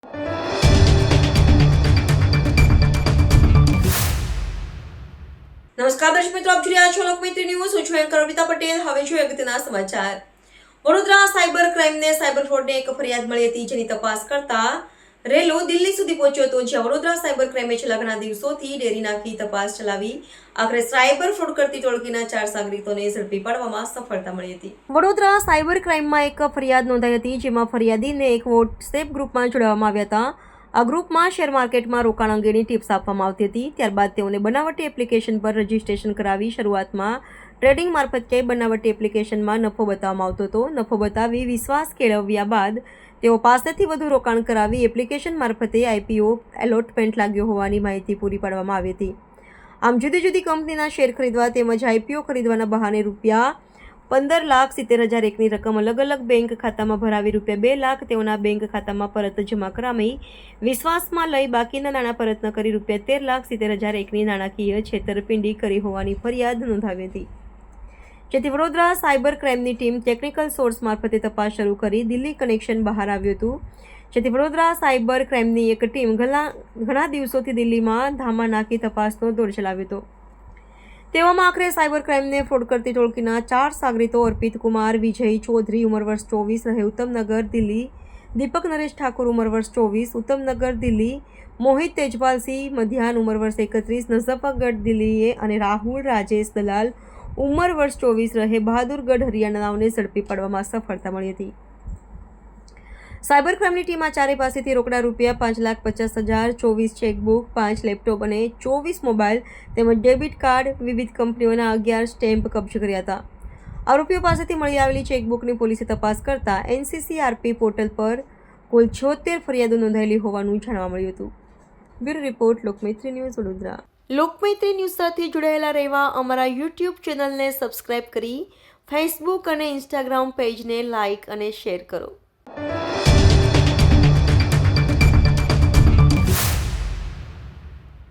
નમસ્કાર દર્શક મિત્રો, આપ જોઈ રહ્યા છો લોકમૈત્રી ન્યૂઝ. હું છું એન્કર અર્પિતા પટેલ. હવે જોઈએ અગત્યના સમાચાર. વડોદરા સાયબર ક્રાઇમને સાયબર ફ્રોડની એક ફરિયાદ મળી હતી, જેની તપાસ કરતા રેલો દિલ્હી સુધી પહોંચ્યો હતો, જ્યાં વડોદરા સાયબર ક્રાઇમે છેલ્લા ઘણા દિવસોથી ડેરી નાખી તપાસ ચલાવી આખરે સાયબર ફ્રોડ કરતી ટોળકીના 4 સાગરીતોને ઝડપી પાડવામાં સફળતા મળી હતી. વડોદરા સાયબર ક્રાઇમમાં એક ફરિયાદ નોંધાઈ હતી, જેમાં ફરિયાદીને એક વોટ્સએપ ગ્રુપમાં જોડવામાં આવ્યા હતા. આ ગ્રુપમાં શેર માર્કેટમાં રોકાણ અંગેની ટિપ્સ આપવામાં આવતી હતી. ત્યારબાદ તેઓને બનાવટી એપ્લિકેશન પર રજીસ્ટ્રેશન કરાવી શરૂઆતમાં ટ્રેડિંગ મારફતે બનાવટી એપ્લિકેશનમાં નફો બતાવવામાં આવતો હતો. નફો બતાવી વિશ્વાસ કેળવ્યા બાદ તેઓ પાસેથી વધુ રોકાણ કરાવી એપ્લિકેશન મારફતે IPO એલોટમેન્ટ લાગ્યો હોવાની માહિતી પૂરી પાડવામાં આવી હતી. આમ જુદી જુદી કંપનીના શેર ખરીદવા તેમજ IPO ખરીદવાના બહાને ₹15,70,001ની રકમ અલગ અલગ બેંક ખાતામાં ભરાવી ₹2 લાખ તેઓના બેંક ખાતામાં પરત જમા કરાવી વિશ્વાસમાં લઈ બાકીના નાણાં પરત ન કરી ₹13,70,001ની નાણાકીય છેતરપિંડી કરી હોવાની ફરિયાદ નોંધાવી હતી. જેથી વડોદરા સાયબર ક્રાઇમની ટીમ ટેકનિકલ સોર્સ મારફતે તપાસ શરૂ કરી દિલ્હી કનેક્શન બહાર આવ્યું હતું. જેથી વડોદરા સાયબર ક્રાઇમની એક ટીમ ઘણા દિવસોથી દિલ્હીમાં ધામા નાખી તપાસનો દોર ચલાવ્યો હતો. તેવામાં આખરે સાયબર ક્રાઇમને ફ્રોડ કરતી ટોળકીના 4 સાગરીતો અર્પિત કુમાર વિજય ચૌધરી ઉંમર વર્ષ 24 રહે ઉત્તમનગર દિલ્હી, દીપક નરેશ ઠાકુર ઉંમર વર્ષ 24 ઉત્તમનગર દિલ્હી, મોહિત તેજપાલસિંહ મધ્યાન ઉંમર વર્ષ 31 નઝફગઢ દિલ્હી અને રાહુલ રાજેશ દલાલ ઉંમર વર્ષ 24 રહે બહાદુરગઢ હરિયાણાઓને ઝડપી પાડવામાં સફળતા મળી હતી. સાયબર ક્રાઇમની ટીમ આ ચારે પાસેથી રોકડા ₹5,50,000, 24 ચેકબુક, 5 લેપટોપ અને 24 મોબાઈલ તેમજ ડેબિટ કાર્ડ, વિવિધ કંપનીઓના 11 સ્ટેમ્પ કબજે કર્યા હતા. આરોપીઓ પાસેથી મળી આવેલી ચેકબુકની પોલીસે તપાસ કરતા NCCRP પોર્ટલ પર કુલ 76 ફરિયાદો નોંધાયેલી હોવાનું જાણવા મળ્યું હતું. Bureau report, Lokmaitri news, Vadodara. Lokmaitri news સાથે જોડાયેલા રહેવા અમારા YouTube ચેનલને સબસ્ક્રાઇબ કરી ફેસબુક અને Instagram પેજને લાઇક અને શેર કરો.